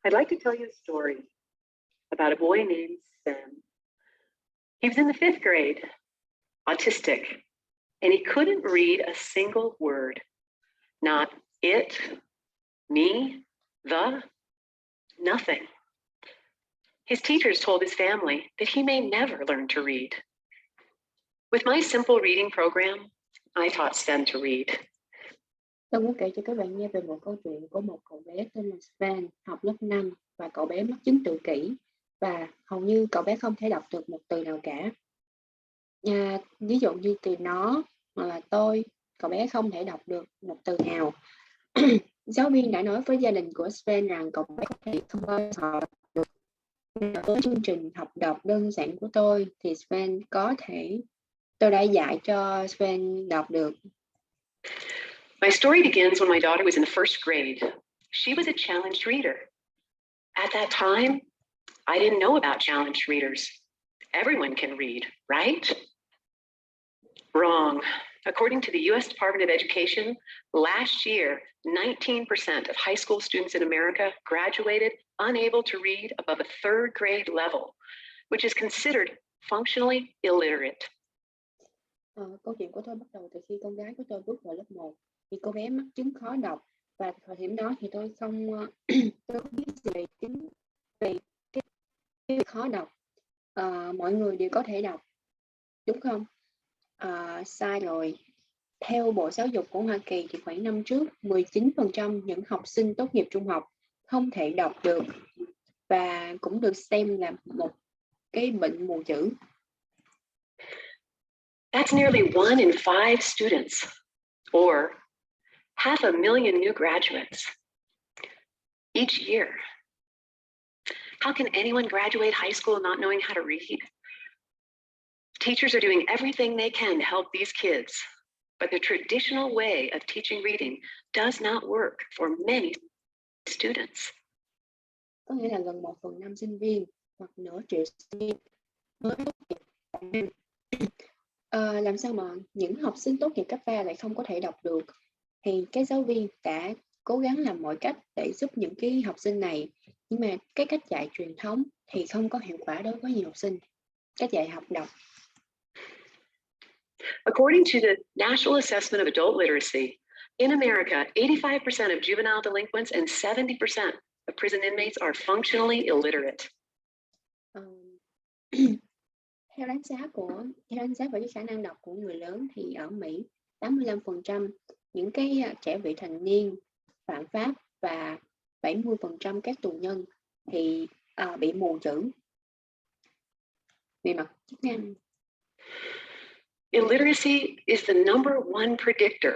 I'd like to tell you a story about a boy named Sven. He was in the 5th grade, autistic, and he couldn't read a single word. Not it, me, the, nothing. His teachers told his family that he may never learn to read. With my simple reading program, I taught Sven to read. Tôi muốn kể cho các bạn nghe về một câu chuyện của một cậu bé tên là Sven, học lớp 5 và cậu bé mắc chứng tự kỷ và hầu như cậu bé không thể đọc được một từ nào cả. Ví dụ như từ nó hoặc là tôi, cậu bé không thể đọc được một từ nào. Giáo viên đã nói với gia đình của Sven rằng cậu bé có thể không bao giờ đọc được. Với chương trình học đọc đơn giản của tôi thì tôi đã dạy cho Sven đọc được. My story begins when my daughter was in the 1st grade. She was a challenged reader. At that time, I didn't know about challenged readers. Everyone can read, right? Wrong. According to the US Department of Education, last year, 19% of high school students in America graduated unable to read above a 3rd grade level, which is considered functionally illiterate. Câu chuyện của tôi bắt đầu từ khi con gái của tôi bước vào lớp 1. Thì cô bé mắc chứng khó đọc và thời điểm đó thì tôi không biết về cái khó đọc. Mọi người đều có thể đọc, đúng không? Sai rồi. Theo Bộ Giáo dục của Hoa Kỳ thì khoảng năm trước 19% những học sinh tốt nghiệp trung học không thể đọc được và cũng được xem là một cái bệnh mù chữ. That's nearly 1 in 5 students, or 500,000 new graduates each year. How can anyone graduate high school not knowing how to read? Teachers are doing everything they can to help these kids, but the traditional way of teaching reading does not work for many students. Có nghĩa là gần 1/5 sinh viên hoặc nửa triệu sinh viên mới tốt nghiệp. Làm sao mà những học sinh tốt nghiệp cấp 3 lại không có thể đọc được? Thì các giáo viên đã cố gắng làm mọi cách để giúp những cái học sinh này, nhưng mà cái cách dạy truyền thống thì không có hiệu quả đối với nhiều học sinh. Cách dạy học đọc. According to the National Assessment of Adult Literacy, in America, 85% of juvenile delinquents and 70% of prison inmates are functionally illiterate. Theo đánh giá về cái khả năng đọc của người lớn thì ở Mỹ 85% những cái trẻ vị thành niên phạm pháp và 70% các tù nhân thì bị mù chữ về mặt chức năng. Illiteracy is the number 1 predictor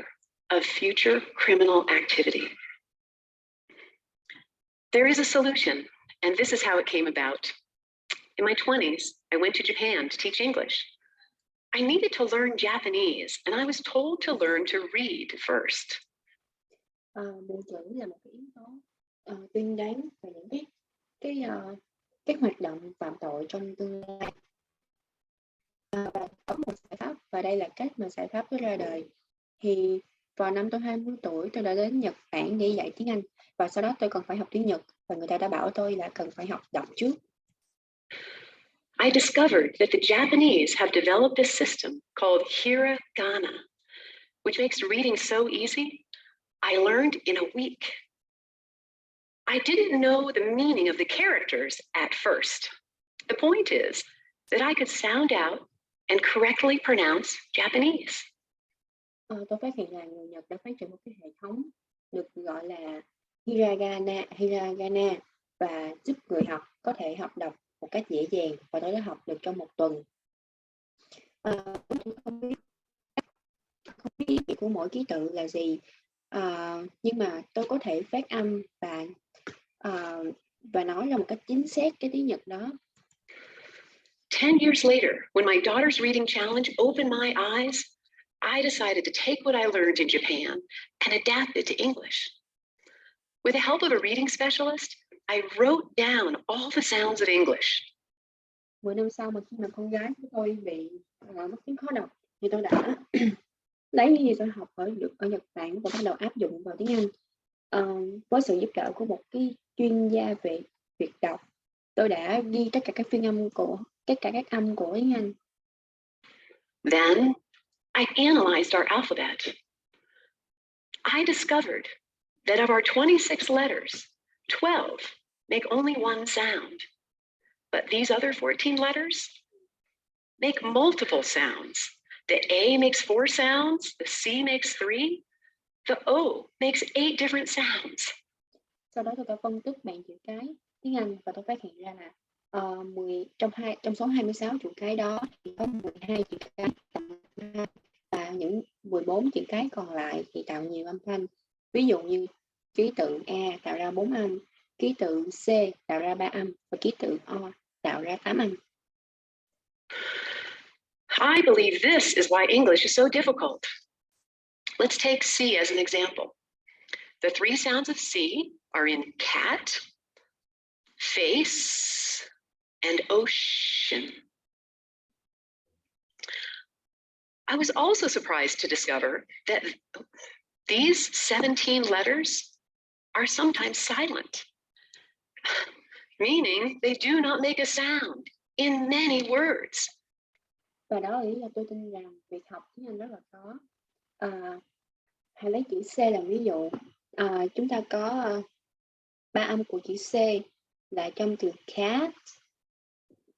of future criminal activity. There is a solution, and this is how it came about. In my 20s, I went to Japan to teach English. I needed to learn Japanese, and I was told to learn to read first. Mù chữ là một cái yếu tố tuyên đáng về những cái hoạt động phạm tội trong tương lai. Và có một giải pháp, và đây là cách mà giải pháp đó ra đời. Thì vào năm tôi 20 tuổi, tôi đã đến Nhật Bản để dạy tiếng Anh, và sau đó tôi còn phải học tiếng Nhật, và người ta đã bảo tôi là cần phải học đọc trước. I discovered that the Japanese have developed a system called hiragana, which makes reading so easy. I learned in a week. I didn't know the meaning of the characters at first. The point is that I could sound out and correctly pronounce Japanese. Tôi phát hiện là người Nhật đã phát triển một cái hệ thống được gọi là hiragana và giúp người học có thể học đọc một cách dễ dàng, và tôi đã học được trong 1 tuần. Tôi không biết ý nghĩa của mỗi ký tự là gì, nhưng mà tôi có thể phát âm và nói ra một cách chính xác cái tiếng Nhật đó. 10 years later, when my daughter's reading challenge opened my eyes, I decided to take what I learned in Japan and adapt it to English. With the help of a reading specialist, I wrote down all the sounds of English. 10 năm sau mà khi mà con gái của tôi bị mất tiếng khó đọc, thì tôi đã lấy những gì tôi học ở Nhật Bản và bắt đầu áp dụng vào tiếng Anh. Với sự giúp đỡ của một cái chuyên gia về việc đọc. Tôi đã ghi tất cả các âm của tiếng Anh. Then I analyzed our alphabet. I discovered that of our 26 letters, 12 make only one sound. But these other 14 letters make multiple sounds. The A makes 4 sounds, the C makes 3, the O makes 8 different sounds. Sau đó tôi đã phân tích bảng chữ cái tiếng Anh và tôi phát hiện ra là trong số 26 chữ cái đó thì có 12 chữ cái và những 14 chữ cái còn lại thì tạo nhiều âm thanh. Ví dụ như ký tự A tạo ra 4 âm, ký tự C tạo ra 3 âm và ký tự O tạo ra 8 âm. I believe this is why English is so difficult. Let's take C as an example. The 3 sounds of C are in cat, face, and ocean. I was also surprised to discover that these 17 letters are sometimes silent, meaning they do not make a sound in many words. Và đó là lý do tôi tin rằng việc học tiếng Anh rất là khó. Hãy lấy chữ C làm ví dụ. Chúng ta có 3 âm của chữ C là trong từ cat,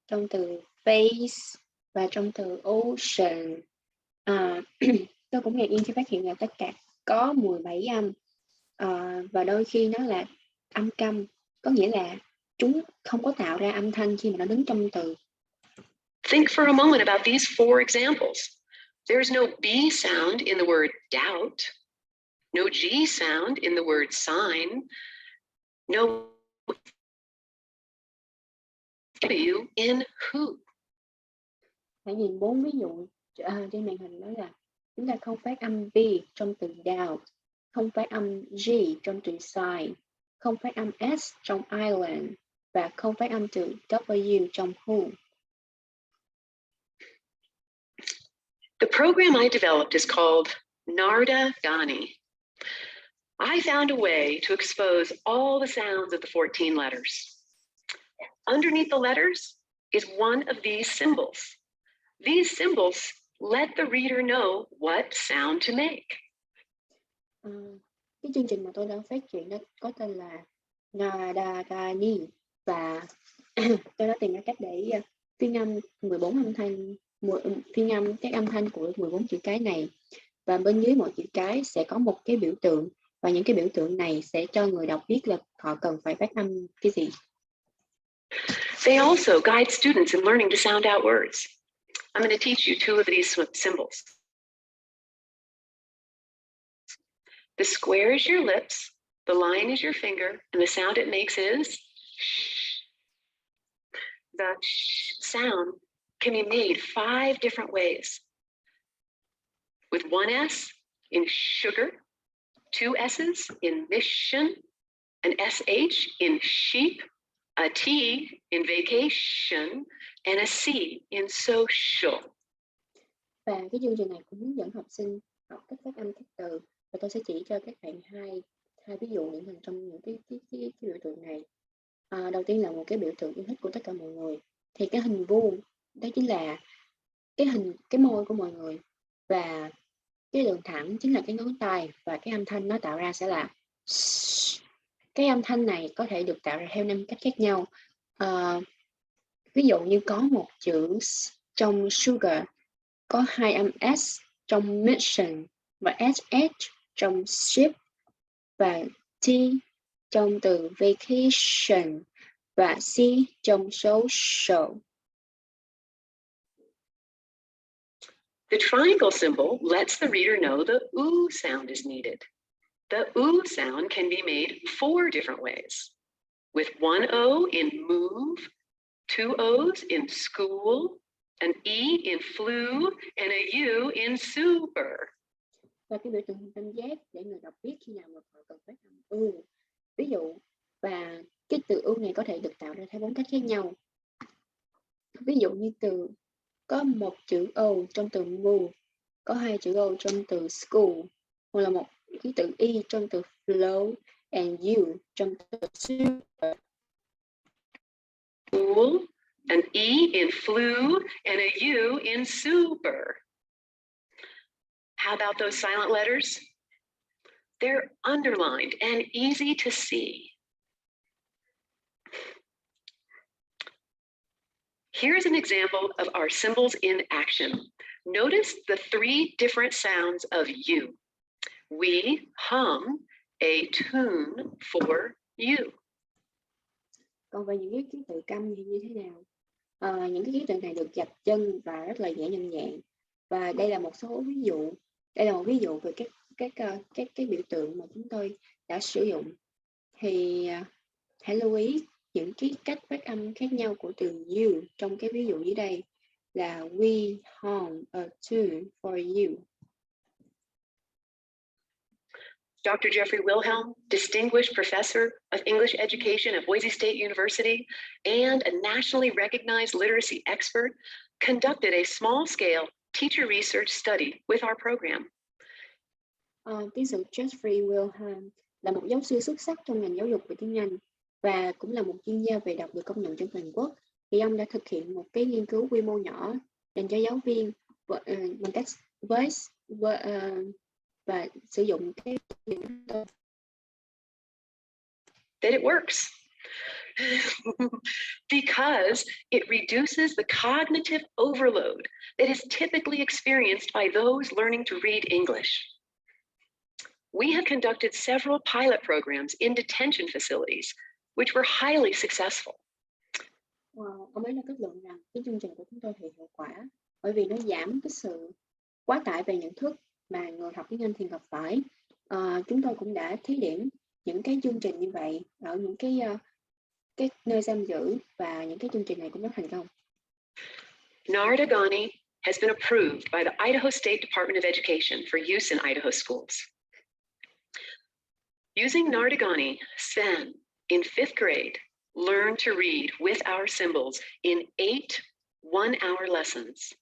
trong từ face và trong từ ocean. Tôi cũng ngạc nhiên khi phát hiện là tất cả có 17 âm và đôi khi nó là âm câm, có nghĩa là chúng không có tạo ra âm thanh khi mà nó đứng trong từ. Think for a moment about these 4 examples. There's no B sound in the word doubt, no G sound in the word sign, no W in who. Hãy nhìn 4 ví dụ trên màn hình, đó là chúng ta không phát âm B trong từ doubt, không phát âm G trong từ sign, không phát âm S trong island và không phát âm từ W trong who. The program I developed is called Narda Gani. I found a way to expose all the sounds of the 14 letters. Underneath the letters is one of these symbols. These symbols let the reader know what sound to make. Cái chương trình mà tôi đang phát triển đó có tên là Narda Gani và tôi đã tìm ra cách để phiên âm 14 âm thanh, phiên âm các âm thanh của 14 chữ cái này, và bên dưới mỗi chữ cái sẽ có một cái biểu tượng và những cái biểu tượng này sẽ cho người đọc biết là họ cần phải phát âm cái gì. They also guide students in learning to sound out words. I'm going to teach you 2 of these symbols. The square is your lips, the line is your finger, and the sound it makes is sh. The sh sound can be made 5 different ways. With 1 S in sugar, 2 S's in mission, an SH in sheep, a T in vacation, and a C in social. Và cái chương trình này cũng hướng dẫn học sinh học cách phát âm các từ, và tôi sẽ chỉ cho các bạn hai ví dụ điển hình trong những cái biểu tượng này. Đầu tiên là một cái biểu tượng yêu thích của tất cả mọi người, thì cái hình vuông đó chính là cái môi của mọi người, và cái đường thẳng chính là cái ngón tay, và cái âm thanh nó tạo ra sẽ là sh. Cái âm thanh này có thể được tạo ra theo 5 cách khác nhau. Ví dụ như có một chữ trong sugar, có 2 âm S trong mission và SH trong ship, và T trong từ vacation và C trong social. The triangle symbol lets the reader know the oo sound is needed. The oo sound can be made 4 different ways. With 1 O in move, 2 O's in school, an E in flu, and a U in super. Và cái biểu tượng hình tam giác để người đọc biết khi nào mà họ cần phát âm U. Ví dụ, và cái từ U này có thể được tạo ra theo 4 cách khác nhau. Ví dụ như có một chữ O trong từ move, có 2 chữ O trong từ school, hoặc là một ký tự Y trong từ flow, and you trong từ super. Cool, an E in flew, and a U in super. How about those silent letters? They're underlined and easy to see. Here's an example of our symbols in action. Notice the 3 different sounds of U. We hum a tune for you. Còn về những cái ký tự câm thì như thế nào? Những cái ký tự này được dập chân và rất là dễ nhận dạng. Và đây là một số ví dụ. Đây là một ví dụ về các biểu tượng mà chúng tôi đã sử dụng. Thì hãy lưu ý những cái cách phát âm khác nhau của từ you trong cái ví dụ dưới đây là we hum a tune for you. Dr. Jeffrey Wilhelm, Distinguished Professor of English Education at Boise State University and a nationally recognized literacy expert, conducted a small-scale teacher research study with our program. Tiến sĩ Jeffrey Wilhelm là một giáo sư xuất sắc trong ngành giáo dục về tiếng Anh và cũng là một chuyên gia về đọc được công nhận trên toàn quốc. Thì ông đã thực hiện một cái nghiên cứu quy mô nhỏ dành cho giáo viên bằng cách và sử dụng cái That it works. Because it reduces the cognitive overload that is typically experienced by those learning to read English. We have conducted several pilot programs in detention facilities, which were highly successful. Ông ấy đã kết luận rằng cái chương trình của chúng tôi thì hiệu quả bởi vì nó giảm cái sự quá tải về nhận thức mà người học tiếng Anh thường gặp phải. Chúng tôi cũng đã thí điểm những cái chương trình như vậy ở những cái nơi giam giữ và những cái chương trình này cũng rất thành công. Nardagani has been approved by the Idaho State Department of Education for use in Idaho schools. Using Nardagani, Sven, in 5th grade, learned to read with our symbols in 8 one-hour lessons.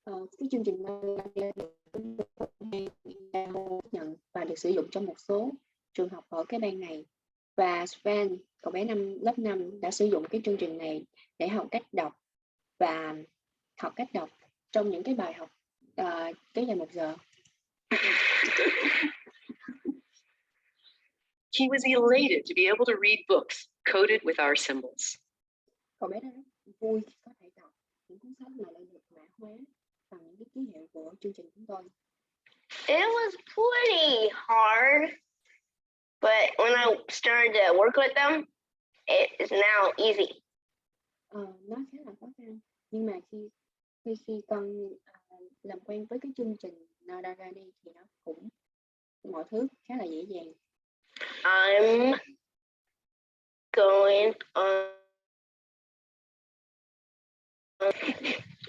Cái chương trình này nhận và được sử dụng trong một số trường học ở cái bang này. Và Sven, cậu bé lớp 5 đã sử dụng cái chương trình này để học cách đọc và học cách đọc trong những cái bài học kéo dài 1 giờ. He was elated to be able to read books coded with our symbols. Cậu bé đã rất vui khi có thể đọc những cuốn sách mà lại được mã hóa bằng những cái ký hiệu của chương trình chúng tôi. It was pretty hard, but when I started to work with them, it is now easy. Nó khá là khó khăn, nhưng mà khi con làm quen với cái chương trình Nardagani thì nó cũng mọi thứ khá là dễ dàng. I'm going on.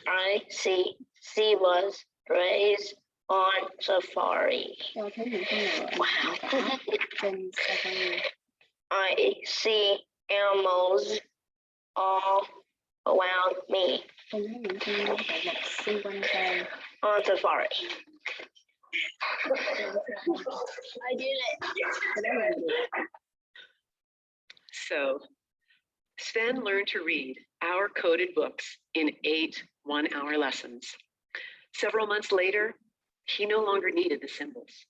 I see zebras raised on safari. Cho thấy những con ngựa trên safari. I see animals all around me. Con thấy những con động vật xung quanh tôi. On safari. I did it. So, Sven learned to read our coded books in 8 one-hour lessons. Several months later, he no longer needed the symbols.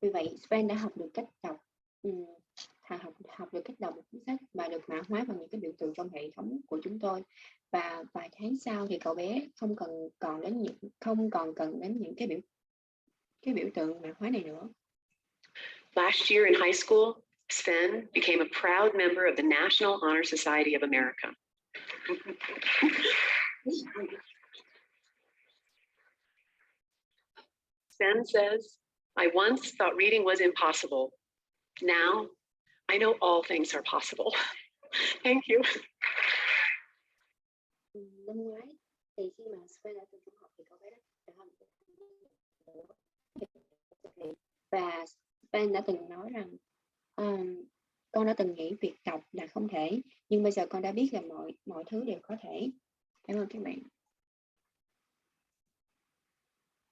Vì vậy, Sven đã học được cách đọc, học được cách đọc một cuốn sách và được mã hóa bằng những cái biểu tượng trong hệ thống của chúng tôi. Và vài tháng sau thì cậu bé không còn cần đến những cái biểu tượng mã hóa này nữa. Last year in high school, Sven became a proud member of the National Honor Society of America. Sven says, I once thought reading was impossible. Now, I know all things are possible. Thank you. Năm ngoái thì khi mà Sven đã từng trung học thì cậu bé đã và Sven đã từng nói rằng con đã từng nghĩ việc đọc là không thể, nhưng bây giờ con đã biết là mọi thứ đều có thể. Cảm ơn các bạn.